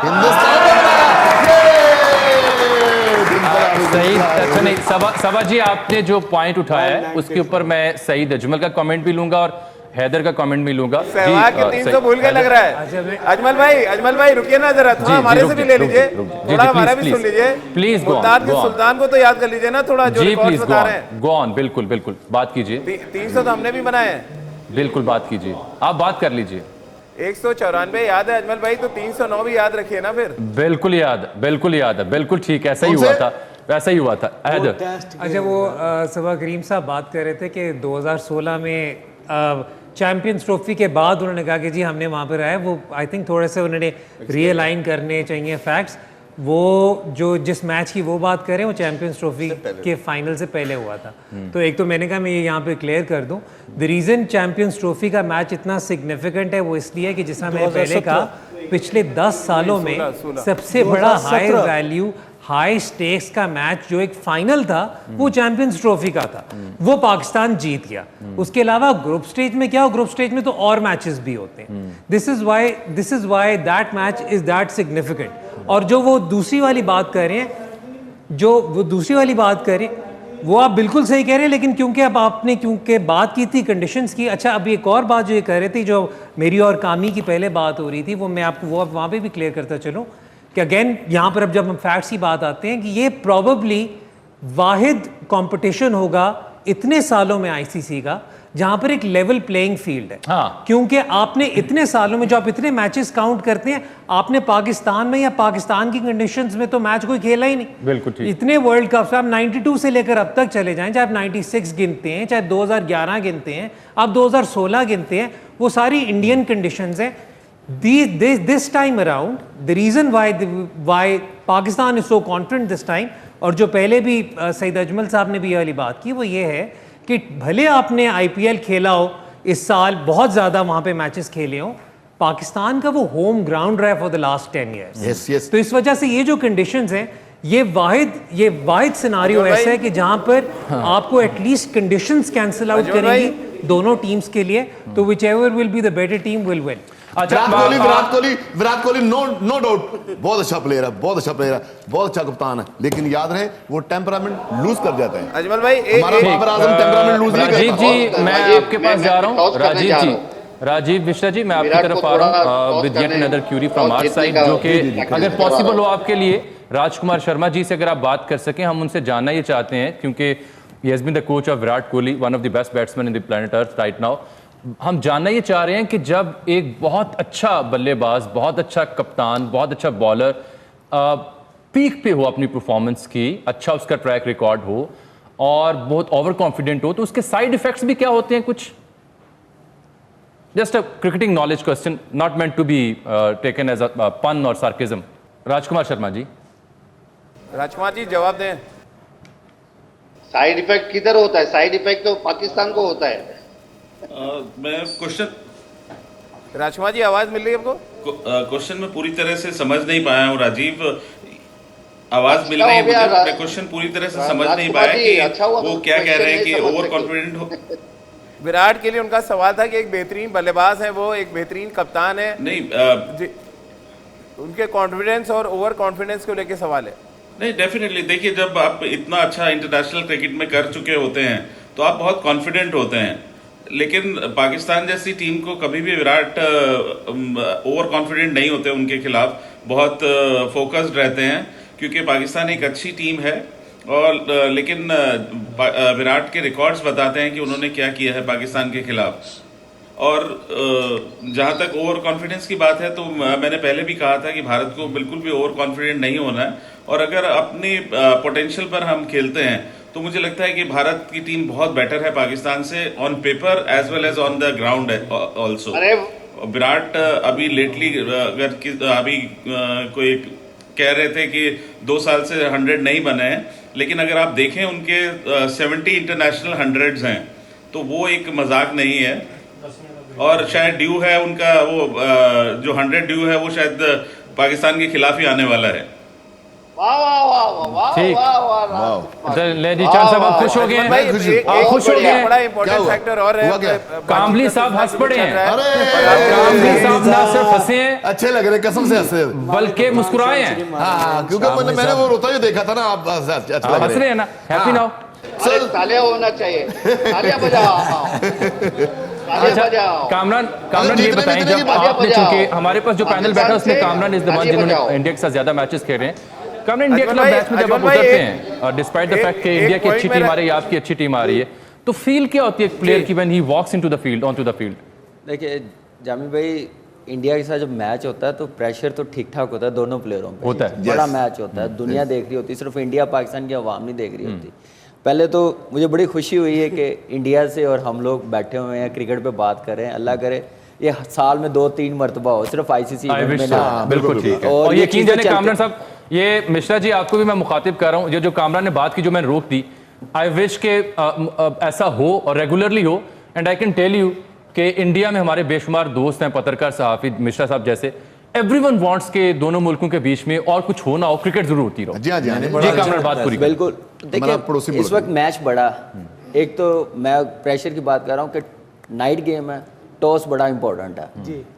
हिंदुस्तान में बनाया। सईद, अच्छा नहीं, सबा जी आपने जो पॉइंट उठाया है उसके ऊपर मैं सईद अजमल का कमेंट भी लूंगा और हैदर का कमेंट भी लूंगा। सहवाग के 300 भूल के लग रहा है। अजमल भाई रुकिए ना जरा, थोड़ा हमारे से भी ले लीजिए, थोड़ा हमारा भी सुन लीजिए प्लीज। सुल्तान को तो याद कर लीजिए ना थोड़ा, जो रिकॉर्ड्स बता रहे हैं। गो ऑन, बिल्कुल बिल्कुल बात कीजिए। 300 तो हमने भी बनाए हैं, बिल्कुल बात कीजिए, आप बात कर लीजिए। 194 याद है अजमल भाई, तो 309 भी याद रखिए ना फिर। बिल्कुल याद है, बिल्कुल ठीक है, ऐसा ही हुआ था। वैसा ही हुआ था। अच्छा, वो सबा करीम साहब बात कर रहे थे कि 2016 में चैंपियंस ट्रॉफी के बाद उन्होंने कहा कि जी हमने वहाँ पर आया, वो आई थिंक थोड़े से उन्होंने रियलाइन करने चाहिए फैक्ट्स। वो जो जिस मैच की वो बात करें वो चैंपियंस ट्रॉफी के फाइनल से पहले हुआ था। तो एक तो मैंने कहा मैं ये यहाँ पे क्लियर कर दूं, द रीज़न चैंपियंस ट्रॉफी का मैच इतना सिग्निफिकेंट है वो इसलिए कि जिसमें मैंने पहले कहा पिछले 10 सालों में सबसे बड़ा हाई वैल्यू हाई स्टेक्स का मैच जो एक फाइनल था वो चैंपियंस ट्रॉफी का था, वो पाकिस्तान जीत गया। उसके अलावा ग्रुप स्टेज में क्या हो, ग्रुप स्टेज में तो और मैचेस भी होते हैं। This is why that match is that significant. और जो वो दूसरी वाली बात कर रहे हैं, वो आप बिल्कुल सही कह रहे हैं, लेकिन क्योंकि अब आपने बात की थी कंडीशंस की। अच्छा, अब एक और बात जो ये कह रहे थे, जो मेरी और कामी की पहले बात हो रही थी, वो मैं आपको वो वहाँ पे भी क्लियर करता चलूँ कि अगेन यहाँ पर अब जब हम फैक्ट्स की बात आते हैं कि ये प्रॉबेबली वाहिद कंपटीशन होगा इतने सालों में आईसीसी का जहां पर एक लेवल प्लेइंग फील्ड है। हाँ। क्योंकि आपने इतने सालों में जो आप इतने मैचेस काउंट करते हैं, आपने पाकिस्तान में या पाकिस्तान की कंडीशंस में तो मैच कोई खेला ही नहीं। बिल्कुल ठीक। इतने वर्ल्ड कप आप 92 से लेकर अब तक चले जाएं, चाहे आप 96 गिनते हैं, चाहे 2011 गिनते हैं, आप 2016 गिनते हैं, वो सारी इंडियन कंडीशंस हैं। This time around the reason why Pakistan is so confident this time, और जो पहले भी सईद अजमल साहब ने भी ये वाली बात की, वो ये है कि भले आपने आईपीएल खेला हो इस साल, बहुत ज़्यादा वहाँ पे मैचेस खेले हो, पाकिस्तान का वो होम ग्राउंड रहा है फॉर द लास्ट 10 ईयर्स। तो इस वजह से ये जो कंडीशंस हैं, ये वाहिद सिनारियो ऐसा है कि जहाँ पर आपको एटलीस्ट कंडीशंस कैंसिल आउट करेंगी दोनों टीम्स के लिए, तो whichever will be the better team will win. Virat Kohli no doubt बहुत अच्छा प्लेयर है, बहुत अच्छा कप्तान है, लेकिन याद रहे वो टेम्परामेंट लूज कर जाता है। अजमल भाई, हमारा बाबर आजम टेम्परामेंट लूज नहीं करता। राजीव जी, मैं आपके पास जा रहा हूँ। राजीव मिश्रा जी, मैं आपकी तरफ आ रहा हूँ with yet another query from our side, जो कि अगर पॉसिबल हो आपके लिए राजकुमार शर्मा जी से अगर आप बात कर सकें, हम उनसे जानना ये चाहते हैं, क्योंकि he has been the coach of Virat Kohli, one of the best batsman in the planet earth right now. हम जानना ये चाह रहे हैं कि जब एक बहुत अच्छा बल्लेबाज, बहुत अच्छा कप्तान, बहुत अच्छा बॉलर पीक पे हो अपनी परफॉर्मेंस की, अच्छा उसका ट्रैक रिकॉर्ड हो और बहुत ओवर कॉन्फिडेंट हो, तो उसके साइड इफेक्ट्स भी क्या होते हैं कुछ? Just a cricketing knowledge question, not meant to be taken as a pun और सार्केज्म। राजकुमार शर्मा जी। राजकुमार जी जवाब दें। साइड इफेक्ट किधर होता है? साइड इफेक्ट तो पाकिस्तान को होता है। मैं क्वेश्चन, राजकुमार जी आवाज मिल रही है आपको? क्वेश्चन में पूरी तरह से समझ नहीं पाया हूँ राजीव, आवाज मिल रही है मुझे, मैं क्वेश्चन पूरी तरह से समझ नहीं पाया कि वो क्या कह रहे हैं कि ओवर कॉन्फिडेंट हो। विराट के लिए उनका सवाल था कि एक बेहतरीन बल्लेबाज है वो, एक बेहतरीन कप्तान है, नहीं उनके कॉन्फिडेंस और ओवर कॉन्फिडेंस को लेकर सवाल है। नहीं, डेफिनेटली देखिए, जब आप इतना अच्छा इंटरनेशनल क्रिकेट में कर चुके होते हैं तो आप बहुत कॉन्फिडेंट होते हैं, लेकिन पाकिस्तान जैसी टीम को कभी भी विराट ओवर कॉन्फिडेंट नहीं होते, उनके खिलाफ बहुत फोकस्ड रहते हैं, क्योंकि पाकिस्तान एक अच्छी टीम है। और लेकिन विराट के रिकॉर्ड्स बताते हैं कि उन्होंने क्या किया है पाकिस्तान के खिलाफ। और जहाँ तक ओवर कॉन्फिडेंस की बात है, तो मैंने पहले भी कहा था कि भारत को बिल्कुल भी ओवर कॉन्फिडेंट नहीं होना है, और अगर अपनी पोटेंशियल पर हम खेलते हैं तो मुझे लगता है कि भारत की टीम बहुत बेटर है पाकिस्तान से, on paper as well as on the ground also. Virat अभी लेटली अगर अभी कोई कह रहे थे कि 2 साल से 100 नहीं बने हैं, लेकिन अगर आप देखें उनके 70 इंटरनेशनल 100s हैं, तो वो एक मजाक नहीं है। और शायद ड्यू है उनका, वो जो 100 ड्यू है वो शायद पाकिस्तान के खिलाफ ही आने वाला है। ठीक, लेडी चांद साहब आप खुश हो गए हैं? आप खुश हो गए? बड़ा इंपॉर्टेंट फैक्टर और है, कामली साहब हंस पड़े हैं। कामली साहब ना सिर्फ हंसे हैं, अच्छे लग रहे, कसम से हंसे, बल्कि मुस्कुराए हैं। हाँ, क्योंकि मैंने वो रोता हुआ देखा था ना, आप हंस रहे हैं ना, हैप्पी नाउ। सर तालियां होना चाहिए, तालियां बजाओ। अच्छा, कामरान ये बताएं, जब आपने, चूंकि हमारे पास जो पैनल बैठा उसमें कामरान इज द वन जिन्होंने इंडिया के साथ ज्यादा मैचेस खेले हैं। कामरान, इंडिया के मैच में जब आप उतरते हैं, डिस्पाइट द फैक्ट कि इंडिया की अच्छी टीम आ रही है, आपकी अच्छी टीम आ रही है, तो फील क्या होती है एक प्लेयर की when he walks into the field, on to the field? देखिए जामी भाई, इंडिया के साथ जब मैच होता है तो प्रेशर तो ठीक ठाक होता है दोनों प्लेयरों पे, होता है। बड़ा मैच होता है, दुनिया देख रही होती है, सिर्फ इंडिया पाकिस्तान की आवाम नहीं देख रही होती। पहले तो मुझे बड़ी खुशी हुई है कि इंडिया से और हम लोग बैठे हुए हैं क्रिकेट पे बात कर रहे हैं। अल्लाह करे ये साल में 2-3 मरतबा हो, सिर्फ आईसीसी में ना। बिल्कुल ठीक है। और यकीन जाने कामरान साहब, ये मिश्रा जी आपको भी मैं मुखातिब कर रहा हूँ, ये जो कामरान ने बात की जो मैंने रोक दी, आई विश के ऐसा हो और रेगुलरली हो। And I can tell you कि इंडिया में हमारे बेशुमार दोस्त हैं, पत्रकार, सहाफ़ी, मिश्रा साहब जैसे। एवरीवन वांट्स के दोनों मुल्कों के बीच में और कुछ हो ना हो, क्रिकेट जरूर होती रहो। जी कामरान बात पूरी। बिल्कुल, देखिए इस वक्त मैच बड़ा, एक तो मैं प्रेशर की बात कर रहा हूँ कि नाइट गेम है, टॉस बड़ा इंपॉर्टेंट है।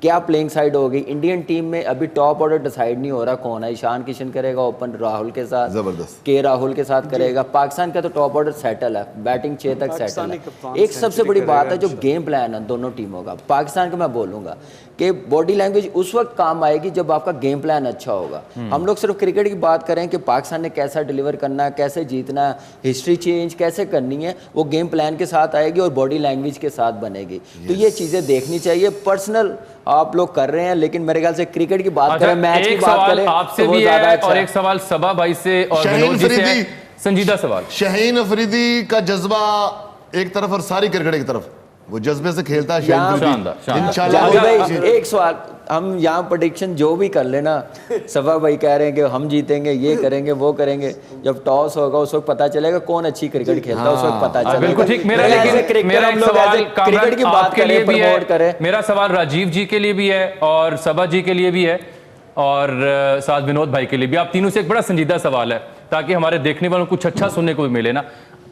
क्या प्लेइंग साइड होगी इंडियन टीम में, अभी टॉप ऑर्डर डिसाइड नहीं हो रहा कौन है। ईशान किशन करेगा ओपन राहुल के साथ, जबरदस्त के राहुल के साथ करेगा। पाकिस्तान का तो टॉप ऑर्डर सेटल है, बैटिंग 6 तक सेटल है। एक सबसे बड़ी बात है जो गेम प्लान है दोनों टीमों का, पाकिस्तान का मैं बोलूंगा कि बॉडी लैंग्वेज उस वक्त काम आएगी जब आपका गेम प्लान अच्छा होगा। हम लोग सिर्फ क्रिकेट की बात करें कि पाकिस्तान ने कैसा डिलीवर करना है, कैसे जीतना है, हिस्ट्री चेंज कैसे करनी है, वो गेम प्लान के साथ आएगी और बॉडी लैंग्वेज के साथ बनेगी। तो ये चीज़ें देखनी चाहिए। पर्सनल आप लोग कर रहे हैं, लेकिन मेरे ख्याल से क्रिकेट की बात करें, मैच की बात करें आपसे भी है और एक सवाल सबा भाई से और विनोद जी से है, संजीदा सवाल। शाहीन अफरीदी का जज्बा एक तरफ और सारी क्रिकेट एक तरफ, वो जज्बे से खेलता है। इंशाल्लाह एक सवाल, हम यहाँ प्रेडिक्शन जो भी कर लेना, सफा भाई कह रहे हैं कि हम जीतेंगे, ये करेंगे, वो करेंगे। जब टॉस होगा उस वक्त पता चलेगा कौन अच्छी क्रिकेट खेलता है, उस वक्त पता चलेगा। बिल्कुल ठीक। मेरा सवाल क्रिकेट की बात के लिए भी है, मेरा सवाल राजीव जी के लिए भी है और सबा जी के लिए भी है और साथ विनोद भाई के लिए भी। आप तीनों से एक बड़ा संजीदा सवाल है ताकि हमारे देखने वालों को कुछ अच्छा सुनने को भी मिले ना।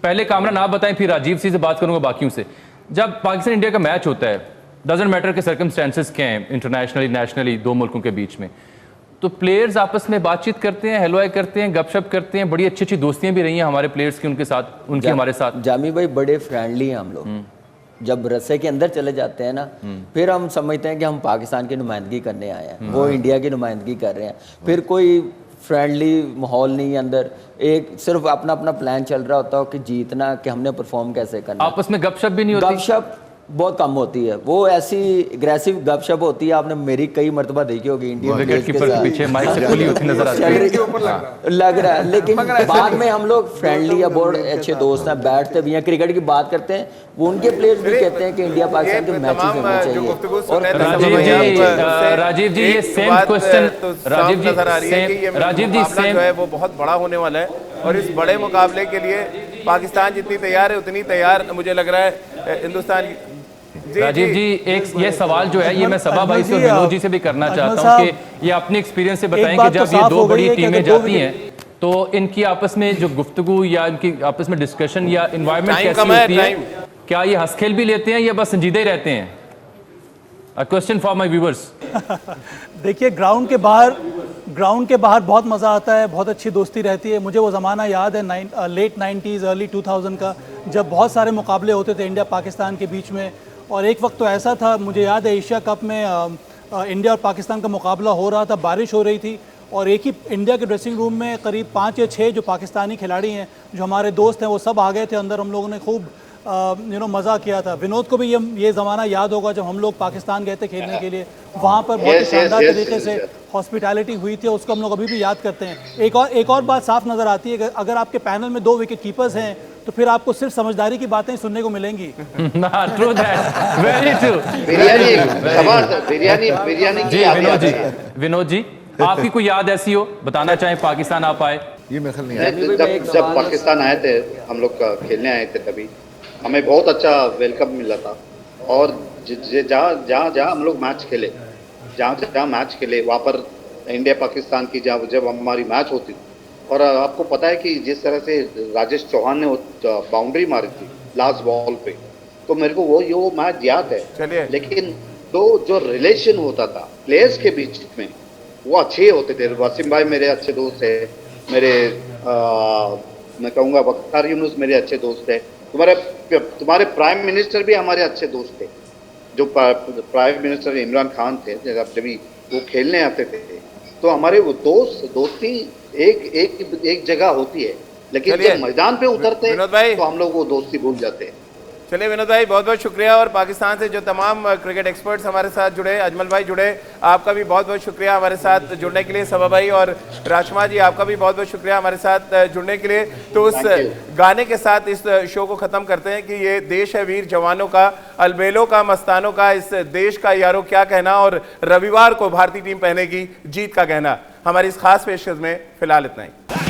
पहले कामरान आप बताएं, फिर राजीव जी से बात करूंगा बाकियों से। जब पाकिस्तान इंडिया का मैच होता है, डजंट मैटर के सर्कमस्टेंसेस क्या हैं, इंटरनेशनली नेशनली दो मुल्कों के बीच में, तो प्लेयर्स आपस में बातचीत करते हैं, हेलो हाय करते हैं, गपशप करते हैं। बड़ी अच्छी अच्छी दोस्तियां भी रही हैं हमारे प्लेयर्स की उनके साथ, उनकी हमारे साथ। जामी भाई बड़े फ्रेंडली हैं हम लोग। जब रस्से के अंदर चले जाते हैं ना, फिर हम समझते हैं कि हम पाकिस्तान की नुमाइंदगी करने आए हैं, वो इंडिया की नुमाइंदगी कर रहे हैं। फिर कोई फ्रेंडली माहौल नहीं है अंदर, एक सिर्फ अपना अपना प्लान चल रहा होता है कि जीतना, कि हमने परफॉर्म कैसे करना। आपस में गपशप भी नहीं होती? गपशप बहुत कम होती है, वो ऐसी एग्रेसिव गपशप होती है, आपने मेरी कई मरतबा देखी होगी इंडियन विकेट कीपर के पीछे माइक से खुली होती नजर आती है, लग रहा है। लेकिन बाद में हम लोग फ्रेंडली या बहुत अच्छे दोस्त हैं, बैठते भी हैं, क्रिकेट की बात करते हैं। वो उनके प्लेयर्स भी कहते हैं कि इंडिया पाकिस्तान के मैचेस होने चाहिए। और राजीव जी ये सेम क्वेश्चन, राजीव जी सेम है, वो बहुत बड़ा होने वाला है और इस बड़े मुकाबले के लिए पाकिस्तान जितनी तैयार है उतनी तैयार मुझे लग रहा है हिंदुस्तान। राजीव जी एक ये सवाल जो है ये मैं सबा भाई से और विनोद जी से भी करना चाहता हूं कि ये अपने एक्सपीरियंस से बताएं कि जब ये दो बड़ी टीमें जाती हैं तो इनकी आपस में जो गुफ्तगू या इनकी आपस में डिस्कशन या एनवायरनमेंट कैसी होती है? क्या ये हंस खेल भी लेते हैं या बस संजीदा ही रहते हैं? A question for my viewers. देखिए ग्राउंड के बाहर बहुत मज़ा आता है, बहुत अच्छी दोस्ती रहती है। मुझे वो ज़माना याद है लेट 90s अर्ली 2000 का, जब बहुत सारे मुकाबले होते थे इंडिया पाकिस्तान के बीच में। और एक वक्त तो ऐसा था, मुझे याद है एशिया कप में इंडिया और पाकिस्तान का मुकाबला हो रहा था, बारिश हो रही थी और एक ही इंडिया के ड्रेसिंग रूम में करीब 5 या 6 जो पाकिस्तानी खिलाड़ी हैं, जो हमारे दोस्त हैं, वो सब आ गए थे अंदर। हम लोगों ने खूब मज़ा किया था। विनोद को भी ये ज़माना याद होगा जब हम लोग पाकिस्तान गए थे खेलने के लिए, वहाँ पर बहुत ही शानदार तरीके से हॉस्पिटैलिटी हुई थी, उसको हम लोग अभी भी याद करते हैं। एक और बात साफ नज़र आती है कि अगर आपके पैनल में 2 विकेट कीपर्स हैं तो फिर आपको सिर्फ समझदारी की बातें सुनने को मिलेंगी। True that, very true. Vinod ji आपकी कोई याद ऐसी हो बताना चाहें, पाकिस्तान आप आए? ये मेरे ख्याल नहीं है। जब पाकिस्तान आए थे, हम लोग खेलने आए थे, तभी हमें बहुत अच्छा वेलकम मिला था। और जहाँ हम लोग मैच खेले, जहाँ मैच खेले वहाँ पर इंडिया पाकिस्तान की जब हमारी मैच होती थी, और आपको पता है कि जिस तरह से राजेश चौहान ने बाउंड्री मारी थी लास्ट बॉल पे, तो मेरे को वो मैच याद है। लेकिन तो जो रिलेशन होता था प्लेयर्स के बीच में वो अच्छे होते थे। वसीम भाई मेरे अच्छे दोस्त है, मेरे मैं कहूँगा बख्तार यूनुस मेरे अच्छे दोस्त है, तुम्हारे प्राइम मिनिस्टर भी हमारे अच्छे दोस्त थे। जो प्राइम मिनिस्टर इमरान खान थे, जब भी वो खेलने आते थे तो हमारे वो दोस्ती एक जगह होती है, लेकिन जब मैदान पे उतरते हैं तो हम लोग वो दोस्ती भूल जाते हैं। चलिए विनोद भाई बहुत बहुत शुक्रिया, और पाकिस्तान से जो तमाम क्रिकेट एक्सपर्ट्स हमारे साथ जुड़े, अजमल भाई जुड़े, आपका भी बहुत बहुत शुक्रिया हमारे साथ जुड़ने के लिए। सबा भाई और राशमा जी आपका भी बहुत बहुत शुक्रिया हमारे साथ जुड़ने के लिए। तो उस गाने के साथ इस शो को ख़त्म करते हैं कि ये देश है वीर जवानों का, अलबेलों का, मस्तानों का, इस देश का यारों क्या कहना, और रविवार को भारतीय टीम पहनेगी जीत का गहना। हमारी इस खास पेशकश में फिलहाल इतना ही।